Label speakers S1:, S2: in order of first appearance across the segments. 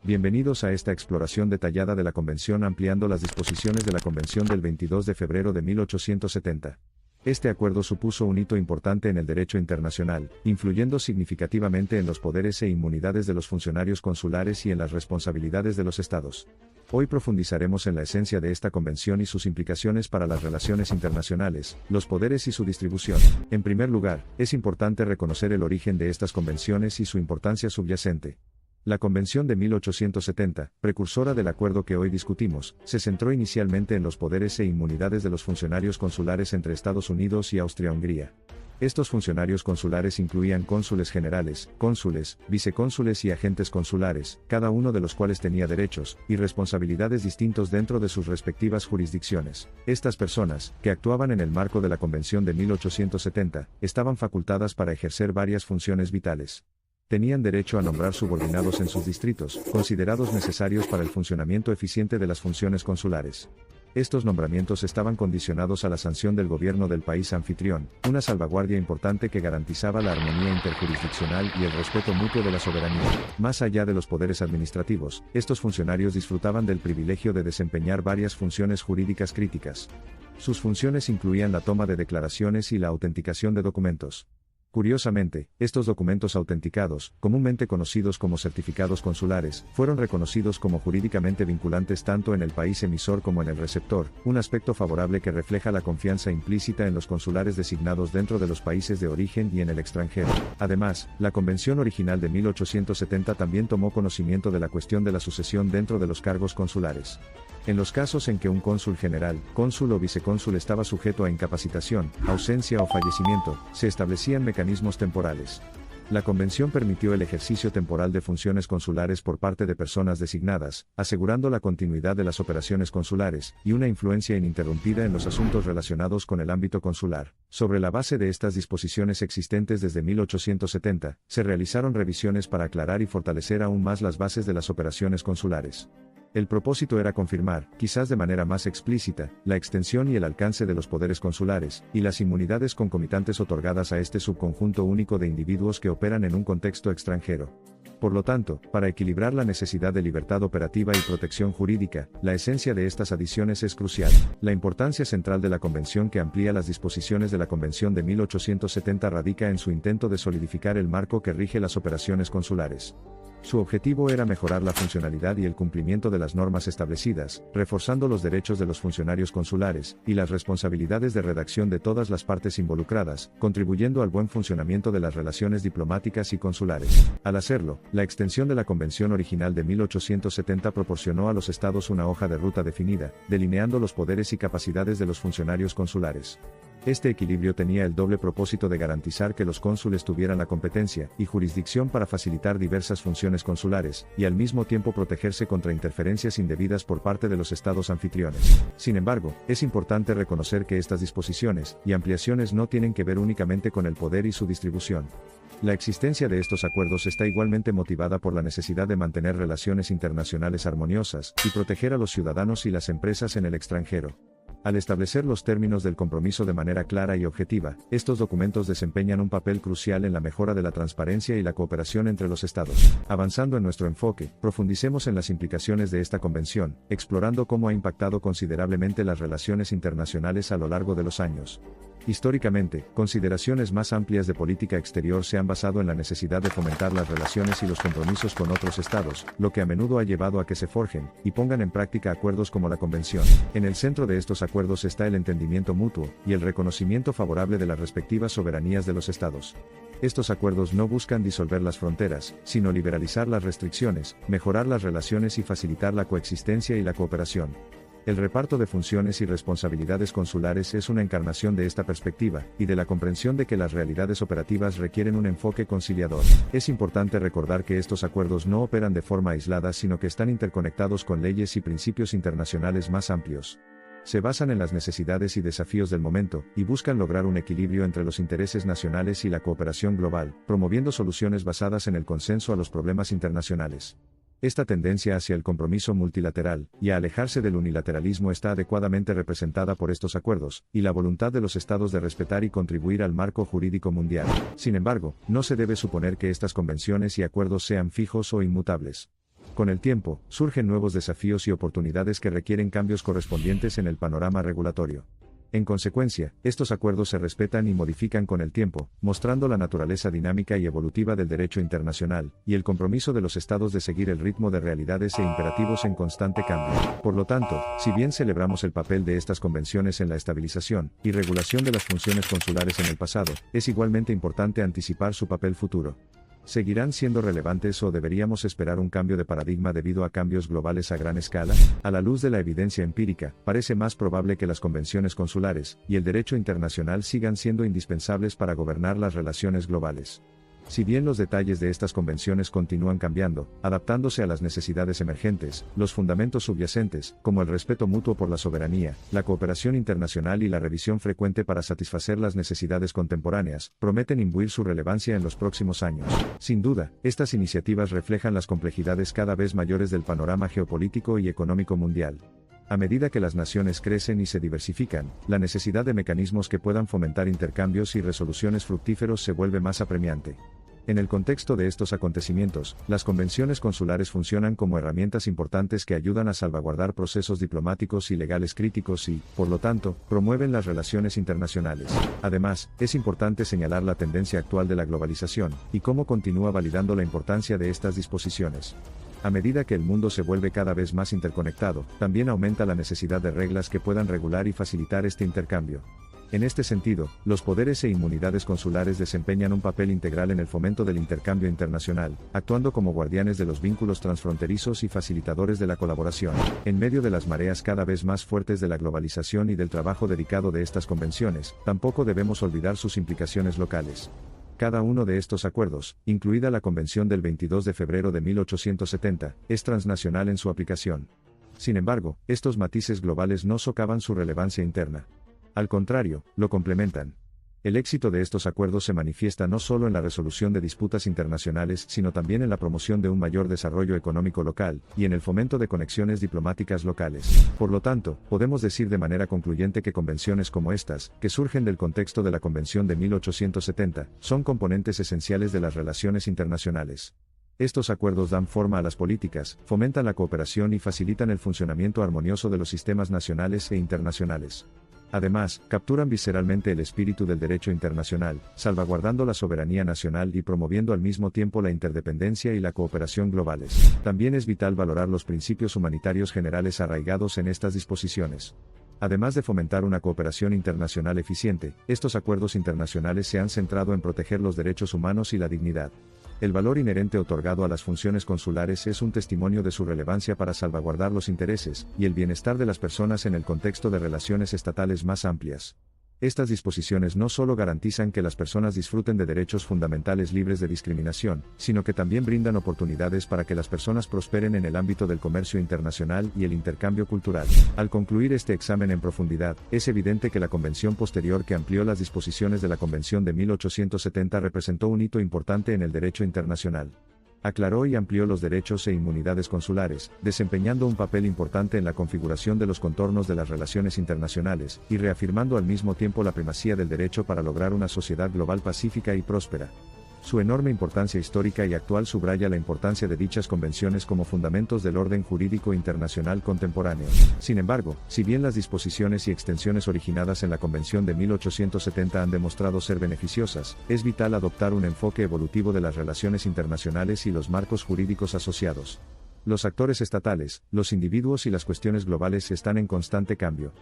S1: Bienvenidos a esta exploración detallada de la Convención ampliando las disposiciones de la Convención del 22 de febrero de 1870. Este acuerdo supuso un hito importante en el derecho internacional, influyendo significativamente en los poderes e inmunidades de los funcionarios consulares y en las responsabilidades de los estados. Hoy profundizaremos en la esencia de esta convención y sus implicaciones para las relaciones internacionales, los poderes y su distribución. En primer lugar, es importante reconocer el origen de estas convenciones y su importancia subyacente. La Convención de 1870, precursora del acuerdo que hoy discutimos, se centró inicialmente en los poderes e inmunidades de los funcionarios consulares entre Estados Unidos y Austria-Hungría. Estos funcionarios consulares incluían cónsules generales, cónsules, vicecónsules y agentes consulares, cada uno de los cuales tenía derechos y responsabilidades distintos dentro de sus respectivas jurisdicciones. Estas personas, que actuaban en el marco de la Convención de 1870, estaban facultadas para ejercer varias funciones vitales. Tenían derecho a nombrar subordinados en sus distritos, considerados necesarios para el funcionamiento eficiente de las funciones consulares. Estos nombramientos estaban condicionados a la sanción del gobierno del país anfitrión, una salvaguardia importante que garantizaba la armonía interjurisdiccional y el respeto mutuo de la soberanía. Más allá de los poderes administrativos, estos funcionarios disfrutaban del privilegio de desempeñar varias funciones jurídicas críticas. Sus funciones incluían la toma de declaraciones y la autenticación de documentos. Curiosamente, estos documentos autenticados, comúnmente conocidos como certificados consulares, fueron reconocidos como jurídicamente vinculantes tanto en el país emisor como en el receptor, un aspecto favorable que refleja la confianza implícita en los consulares designados dentro de los países de origen y en el extranjero. Además, la Convención original de 1870 también tomó conocimiento de la cuestión de la sucesión dentro de los cargos consulares. En los casos en que un cónsul general, cónsul o vicecónsul estaba sujeto a incapacitación, ausencia o fallecimiento, se establecían mecanismos temporales. La Convención permitió el ejercicio temporal de funciones consulares por parte de personas designadas, asegurando la continuidad de las operaciones consulares, y una influencia ininterrumpida en los asuntos relacionados con el ámbito consular. Sobre la base de estas disposiciones existentes desde 1870, se realizaron revisiones para aclarar y fortalecer aún más las bases de las operaciones consulares. El propósito era confirmar, quizás de manera más explícita, la extensión y el alcance de los poderes consulares, y las inmunidades concomitantes otorgadas a este subconjunto único de individuos que operan en un contexto extranjero. Por lo tanto, para equilibrar la necesidad de libertad operativa y protección jurídica, la esencia de estas adiciones es crucial. La importancia central de la Convención que amplía las disposiciones de la Convención de 1870 radica en su intento de solidificar el marco que rige las operaciones consulares. Su objetivo era mejorar la funcionalidad y el cumplimiento de las normas establecidas, reforzando los derechos de los funcionarios consulares, y las responsabilidades de redacción de todas las partes involucradas, contribuyendo al buen funcionamiento de las relaciones diplomáticas y consulares. Al hacerlo, la extensión de la Convención original de 1870 proporcionó a los estados una hoja de ruta definida, delineando los poderes y capacidades de los funcionarios consulares. Este equilibrio tenía el doble propósito de garantizar que los cónsules tuvieran la competencia y jurisdicción para facilitar diversas funciones consulares, y al mismo tiempo protegerse contra interferencias indebidas por parte de los estados anfitriones. Sin embargo, es importante reconocer que estas disposiciones y ampliaciones no tienen que ver únicamente con el poder y su distribución. La existencia de estos acuerdos está igualmente motivada por la necesidad de mantener relaciones internacionales armoniosas y proteger a los ciudadanos y las empresas en el extranjero. Al establecer los términos del compromiso de manera clara y objetiva, estos documentos desempeñan un papel crucial en la mejora de la transparencia y la cooperación entre los estados. Avanzando en nuestro enfoque, profundicemos en las implicaciones de esta convención, explorando cómo ha impactado considerablemente las relaciones internacionales a lo largo de los años. Históricamente, consideraciones más amplias de política exterior se han basado en la necesidad de fomentar las relaciones y los compromisos con otros estados, lo que a menudo ha llevado a que se forjen y pongan en práctica acuerdos como la Convención. En el centro de estos acuerdos está el entendimiento mutuo y el reconocimiento favorable de las respectivas soberanías de los estados. Estos acuerdos no buscan disolver las fronteras, sino liberalizar las restricciones, mejorar las relaciones y facilitar la coexistencia y la cooperación. El reparto de funciones y responsabilidades consulares es una encarnación de esta perspectiva, y de la comprensión de que las realidades operativas requieren un enfoque conciliador. Es importante recordar que estos acuerdos no operan de forma aislada sino que están interconectados con leyes y principios internacionales más amplios. Se basan en las necesidades y desafíos del momento, y buscan lograr un equilibrio entre los intereses nacionales y la cooperación global, promoviendo soluciones basadas en el consenso a los problemas internacionales. Esta tendencia hacia el compromiso multilateral, y a alejarse del unilateralismo está adecuadamente representada por estos acuerdos, y la voluntad de los estados de respetar y contribuir al marco jurídico mundial. Sin embargo, no se debe suponer que estas convenciones y acuerdos sean fijos o inmutables. Con el tiempo, surgen nuevos desafíos y oportunidades que requieren cambios correspondientes en el panorama regulatorio. En consecuencia, estos acuerdos se respetan y modifican con el tiempo, mostrando la naturaleza dinámica y evolutiva del derecho internacional, y el compromiso de los estados de seguir el ritmo de realidades e imperativos en constante cambio. Por lo tanto, si bien celebramos el papel de estas convenciones en la estabilización y regulación de las funciones consulares en el pasado, es igualmente importante anticipar su papel futuro. ¿Seguirán siendo relevantes o deberíamos esperar un cambio de paradigma debido a cambios globales a gran escala? A la luz de la evidencia empírica, parece más probable que las convenciones consulares y el derecho internacional sigan siendo indispensables para gobernar las relaciones globales. Si bien los detalles de estas convenciones continúan cambiando, adaptándose a las necesidades emergentes, los fundamentos subyacentes, como el respeto mutuo por la soberanía, la cooperación internacional y la revisión frecuente para satisfacer las necesidades contemporáneas, prometen imbuir su relevancia en los próximos años. Sin duda, estas iniciativas reflejan las complejidades cada vez mayores del panorama geopolítico y económico mundial. A medida que las naciones crecen y se diversifican, la necesidad de mecanismos que puedan fomentar intercambios y resoluciones fructíferos se vuelve más apremiante. En el contexto de estos acontecimientos, las convenciones consulares funcionan como herramientas importantes que ayudan a salvaguardar procesos diplomáticos y legales críticos y, por lo tanto, promueven las relaciones internacionales. Además, es importante señalar la tendencia actual de la globalización, y cómo continúa validando la importancia de estas disposiciones. A medida que el mundo se vuelve cada vez más interconectado, también aumenta la necesidad de reglas que puedan regular y facilitar este intercambio. En este sentido, los poderes e inmunidades consulares desempeñan un papel integral en el fomento del intercambio internacional, actuando como guardianes de los vínculos transfronterizos y facilitadores de la colaboración. En medio de las mareas cada vez más fuertes de la globalización y del trabajo dedicado de estas convenciones, tampoco debemos olvidar sus implicaciones locales. Cada uno de estos acuerdos, incluida la Convención del 22 de febrero de 1870, es transnacional en su aplicación. Sin embargo, estos matices globales no socavan su relevancia interna. Al contrario, lo complementan. El éxito de estos acuerdos se manifiesta no solo en la resolución de disputas internacionales, sino también en la promoción de un mayor desarrollo económico local, y en el fomento de conexiones diplomáticas locales. Por lo tanto, podemos decir de manera concluyente que convenciones como estas, que surgen del contexto de la Convención de 1870, son componentes esenciales de las relaciones internacionales. Estos acuerdos dan forma a las políticas, fomentan la cooperación y facilitan el funcionamiento armonioso de los sistemas nacionales e internacionales. Además, capturan visceralmente el espíritu del derecho internacional, salvaguardando la soberanía nacional y promoviendo al mismo tiempo la interdependencia y la cooperación globales. También es vital valorar los principios humanitarios generales arraigados en estas disposiciones. Además de fomentar una cooperación internacional eficiente, estos acuerdos internacionales se han centrado en proteger los derechos humanos y la dignidad. El valor inherente otorgado a las funciones consulares es un testimonio de su relevancia para salvaguardar los intereses y el bienestar de las personas en el contexto de relaciones estatales más amplias. Estas disposiciones no solo garantizan que las personas disfruten de derechos fundamentales libres de discriminación, sino que también brindan oportunidades para que las personas prosperen en el ámbito del comercio internacional y el intercambio cultural. Al concluir este examen en profundidad, es evidente que la convención posterior que amplió las disposiciones de la Convención de 1870 representó un hito importante en el derecho internacional. Aclaró y amplió los derechos e inmunidades consulares, desempeñando un papel importante en la configuración de los contornos de las relaciones internacionales, y reafirmando al mismo tiempo la primacía del derecho para lograr una sociedad global pacífica y próspera. Su enorme importancia histórica y actual subraya la importancia de dichas convenciones como fundamentos del orden jurídico internacional contemporáneo. Sin embargo, si bien las disposiciones y extensiones originadas en la Convención de 1870 han demostrado ser beneficiosas, es vital adoptar un enfoque evolutivo de las relaciones internacionales y los marcos jurídicos asociados. Los actores estatales, los individuos y las cuestiones globales están en constante cambio.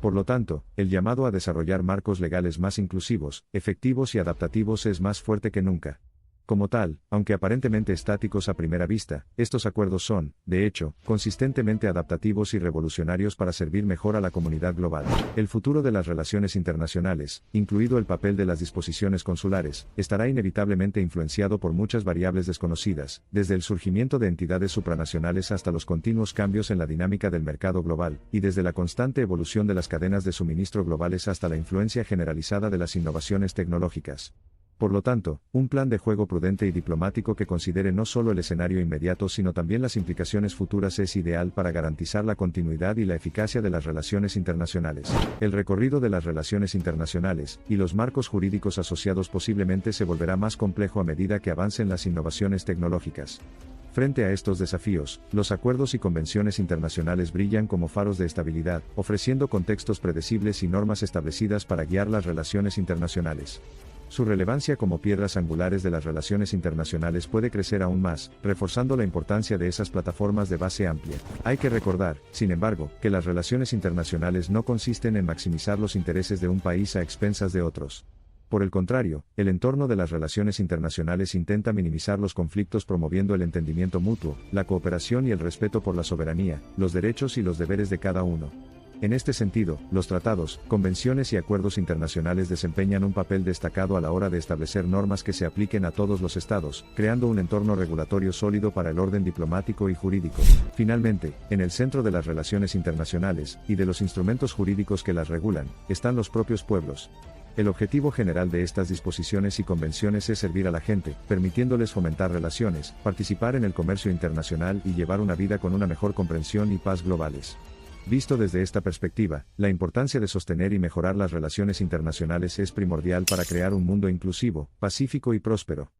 S1: Por lo tanto, el llamado a desarrollar marcos legales más inclusivos, efectivos y adaptativos es más fuerte que nunca. Como tal, aunque aparentemente estáticos a primera vista, estos acuerdos son, de hecho, consistentemente adaptativos y revolucionarios para servir mejor a la comunidad global. El futuro de las relaciones internacionales, incluido el papel de las disposiciones consulares, estará inevitablemente influenciado por muchas variables desconocidas, desde el surgimiento de entidades supranacionales hasta los continuos cambios en la dinámica del mercado global, y desde la constante evolución de las cadenas de suministro globales hasta la influencia generalizada de las innovaciones tecnológicas. Por lo tanto, un plan de juego prudente y diplomático que considere no solo el escenario inmediato sino también las implicaciones futuras es ideal para garantizar la continuidad y la eficacia de las relaciones internacionales. El recorrido de las relaciones internacionales, y los marcos jurídicos asociados posiblemente se volverá más complejo a medida que avancen las innovaciones tecnológicas. Frente a estos desafíos, los acuerdos y convenciones internacionales brillan como faros de estabilidad, ofreciendo contextos predecibles y normas establecidas para guiar las relaciones internacionales. Su relevancia como piedras angulares de las relaciones internacionales puede crecer aún más, reforzando la importancia de esas plataformas de base amplia. Hay que recordar, sin embargo, que las relaciones internacionales no consisten en maximizar los intereses de un país a expensas de otros. Por el contrario, el entorno de las relaciones internacionales intenta minimizar los conflictos promoviendo el entendimiento mutuo, la cooperación y el respeto por la soberanía, los derechos y los deberes de cada uno. En este sentido, los tratados, convenciones y acuerdos internacionales desempeñan un papel destacado a la hora de establecer normas que se apliquen a todos los estados, creando un entorno regulatorio sólido para el orden diplomático y jurídico. Finalmente, en el centro de las relaciones internacionales, y de los instrumentos jurídicos que las regulan, están los propios pueblos. El objetivo general de estas disposiciones y convenciones es servir a la gente, permitiéndoles fomentar relaciones, participar en el comercio internacional y llevar una vida con una mejor comprensión y paz globales. Visto desde esta perspectiva, la importancia de sostener y mejorar las relaciones internacionales es primordial para crear un mundo inclusivo, pacífico y próspero.